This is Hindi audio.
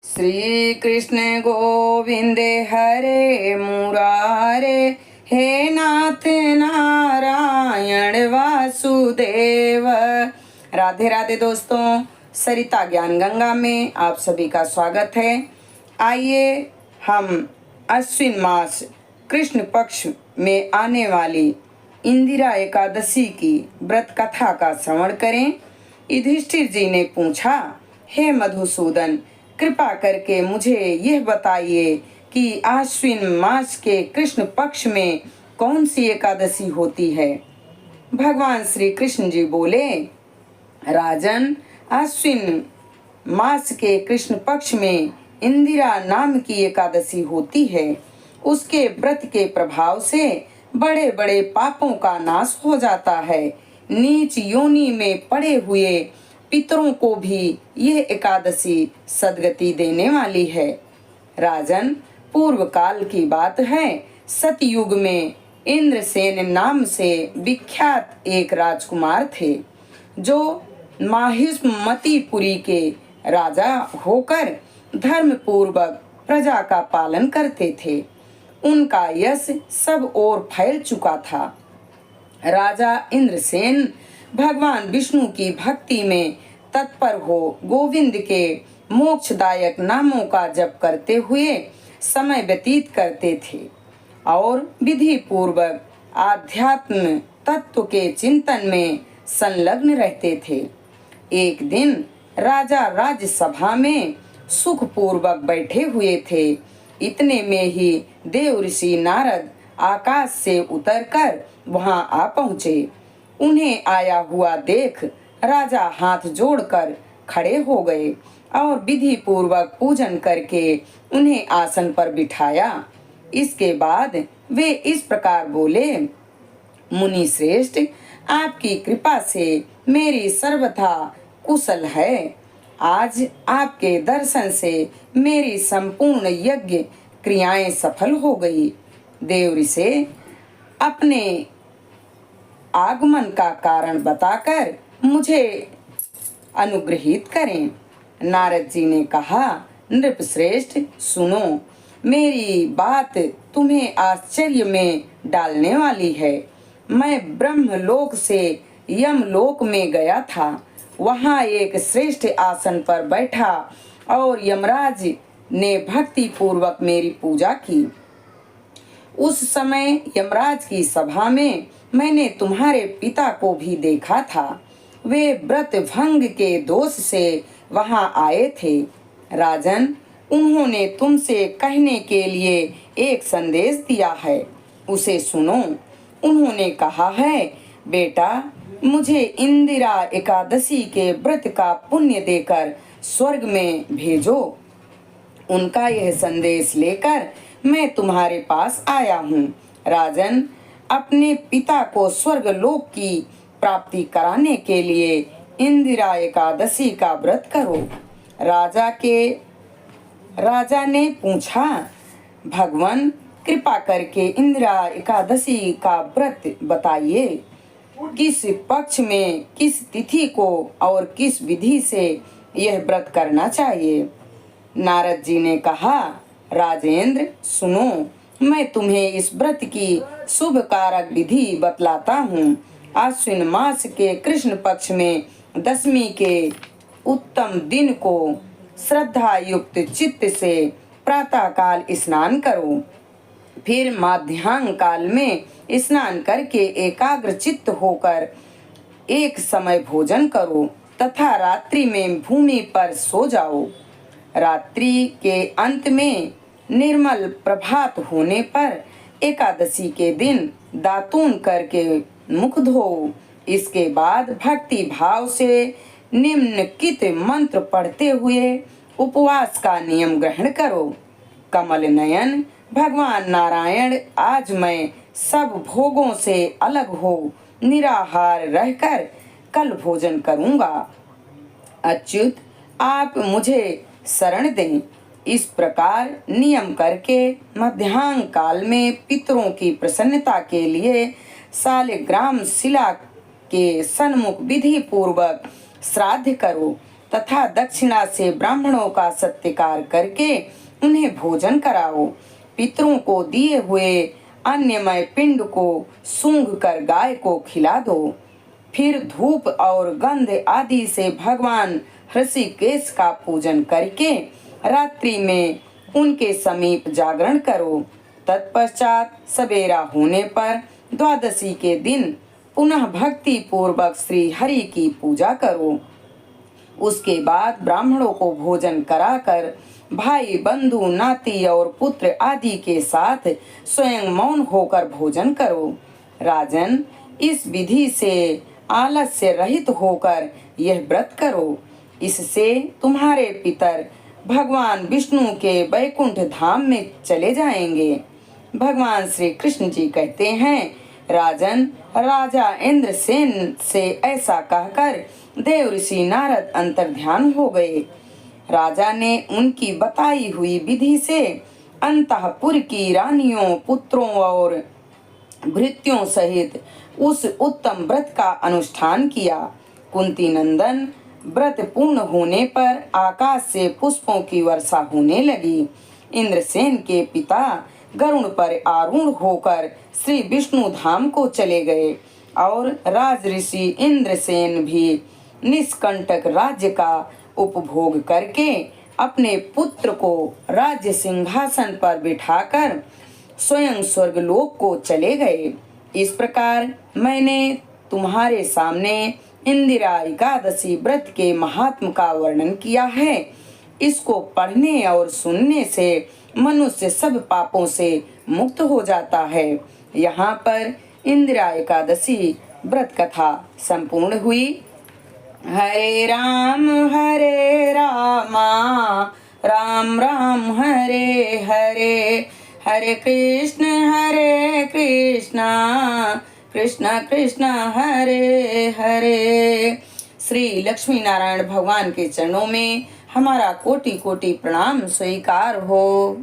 श्री कृष्ण गोविंदे हरे मुरारे, हे नाथ नारायण वासुदेव। राधे राधे दोस्तों, सरिता ज्ञान गंगा में आप सभी का स्वागत है। आइए हम अश्विन मास कृष्ण पक्ष में आने वाली इंदिरा एकादशी की व्रत कथा का श्रवण करें। युधिष्ठिर जी ने पूछा, हे मधुसूदन, कृपा करके मुझे यह बताइए कि आश्विन मास के कृष्ण पक्ष में कौन सी एकादशी होती है। भगवान श्री कृष्ण जी बोले, राजन, आश्विन मास के कृष्ण पक्ष में इंदिरा नाम की एकादशी होती है। उसके व्रत के प्रभाव से बड़े बड़े पापों का नाश हो जाता है। नीच योनि में पड़े हुए पितरों को भी यह एकादशी सद्गति देने वाली है। राजन, पूर्व काल की बात है। सतयुग में इंद्रसेन नाम से विख्यात एक राजकुमार थे, जो माहिष्मतीपुरी के राजा होकर धर्म पूर्वक प्रजा का पालन करते थे। उनका यश सब ओर फैल चुका था। राजा इंद्रसेन भगवान विष्णु की भक्ति में तत्पर हो गोविंद के मोक्षदायक नामों का जप करते हुए समय व्यतीत करते थे और विधि पूर्वक आध्यात्म तत्व के चिंतन में संलग्न रहते थे। एक दिन राजा राज्यसभा में सुख पूर्वक बैठे हुए थे। इतने में ही देव ऋषि नारद आकाश से उतरकर वहां आ पहुंचे। उन्हें आया हुआ देख राजा हाथ जोड़कर खड़े हो गए और विधि पूर्वक पूजन करके उन्हें आसन पर बिठाया। इसके बाद वे इस प्रकार बोले, मुनि श्रेष्ठ, आपकी कृपा से मेरी सर्वथा कुशल है। आज आपके दर्शन से मेरी संपूर्ण यज्ञ क्रियाएं सफल हो गई। देव ऋषि अपने आगमन का कारण बताकर मुझे अनुग्रहित करें। नारद जी ने कहा, नृपश्रेष्ठ सुनो, मेरी बात तुम्हें आश्चर्य में डालने वाली है। मैं ब्रह्मलोक से यमलोक में गया था। वहां एक श्रेष्ठ आसन पर बैठा और यमराज ने भक्ति पूर्वक मेरी पूजा की। उस समय यमराज की सभा में मैंने तुम्हारे पिता को भी देखा था। वे व्रत भंग के दोष से वहां आए थे। राजन, उन्होंने तुमसे कहने के लिए एक संदेश दिया है, उसे सुनो। उन्होंने कहा है, बेटा, मुझे इंदिरा एकादशी के व्रत का पुण्य देकर स्वर्ग में भेजो। उनका यह संदेश लेकर मैं तुम्हारे पास आया हूँ। राजन, अपने पिता को स्वर्ग लोक की प्राप्ति कराने के लिए इंदिरा एकादशी का व्रत करो। राजा ने पूछा, भगवान, कृपा करके इंदिरा एकादशी का व्रत बताइए। किस पक्ष में, किस तिथि को और किस विधि से यह व्रत करना चाहिए। नारद जी ने कहा, राजेंद्र सुनो, मैं तुम्हें इस व्रत की शुभ कारक विधि बतलाता हूँ। आश्विन मास के कृष्ण पक्ष में दशमी के उत्तम दिन को श्रद्धा युक्त चित्त से प्रातः काल स्नान करो। फिर माध्याह्न काल में स्नान करके एकाग्र चित्त होकर एक समय भोजन करो तथा रात्रि में भूमि पर सो जाओ। रात्रि के अंत में निर्मल प्रभात होने पर एकादशी के दिन दातून करके मुख धो। इसके बाद भक्ति भाव से निम्नलिखित मंत्र पढ़ते हुए उपवास का नियम ग्रहण करो। कमल नयन भगवान नारायण, आज मैं सब भोगों से अलग हो निराहार रहकर कल भोजन करूंगा। अच्युत, आप मुझे शरण दें। इस प्रकार नियम करके मध्याह्न काल में पितरों की प्रसन्नता के लिए शालिग्राम शिला के सन्मुख विधि पूर्वक श्राद्ध करो। तथा दक्षिणा से ब्राह्मणों का सत्कार करके उन्हें भोजन कराओ। पितरों को दिए हुए अन्नमय पिंड को सूंघ कर गाय को खिला दो। फिर धूप और गंध आदि से भगवान ऋषिकेश का पूजन करके रात्रि में उनके समीप जागरण करो। तत्पश्चात सवेरा होने पर द्वादशी के दिन पुनः भक्ति पूर्वक श्री हरि की पूजा करो। उसके बाद ब्राह्मणों को भोजन कराकर भाई बंधु नाती और पुत्र आदि के साथ स्वयं मौन होकर भोजन करो। राजन, इस विधि से आलस्य रहित होकर यह व्रत करो। इससे तुम्हारे पितर भगवान विष्णु के वैकुंठ धाम में चले जाएंगे। भगवान श्री कृष्ण जी कहते हैं, राजन, राजा इंद्रसेन से ऐसा कहकर देव ऋषि नारद अंतर्ध्यान हो गए। राजा ने उनकी बताई हुई विधि से अंतःपुर की रानियों, पुत्रों और भृत्यों सहित उस उत्तम व्रत का अनुष्ठान किया। कुंती नंदन, व्रत पूर्ण होने पर आकाश से पुष्पों की वर्षा होने लगी। इंद्रसेन के पिता गरुड़ पर आरूढ़ होकर श्री विष्णु धाम को चले गए और राज ऋषि इंद्रसेन भी निष्कंटक राज्य का उपभोग करके अपने पुत्र को राज्य सिंहासन पर बिठाकर स्वयं स्वर्गलोक को चले गए। इस प्रकार मैंने तुम्हारे सामने इंदिरा एकादशी व्रत के महात्म का वर्णन किया है। इसको पढ़ने और सुनने से मनुष्य सब पापों से मुक्त हो जाता है। यहाँ पर इंदिरा एकादशी व्रत कथा संपूर्ण हुई। हरे रामा राम राम हरे हरे, हरे कृष्ण कृष्ण कृष्ण हरे हरे। श्री लक्ष्मी नारायण भगवान के चरणों में हमारा कोटि कोटि प्रणाम स्वीकार हो।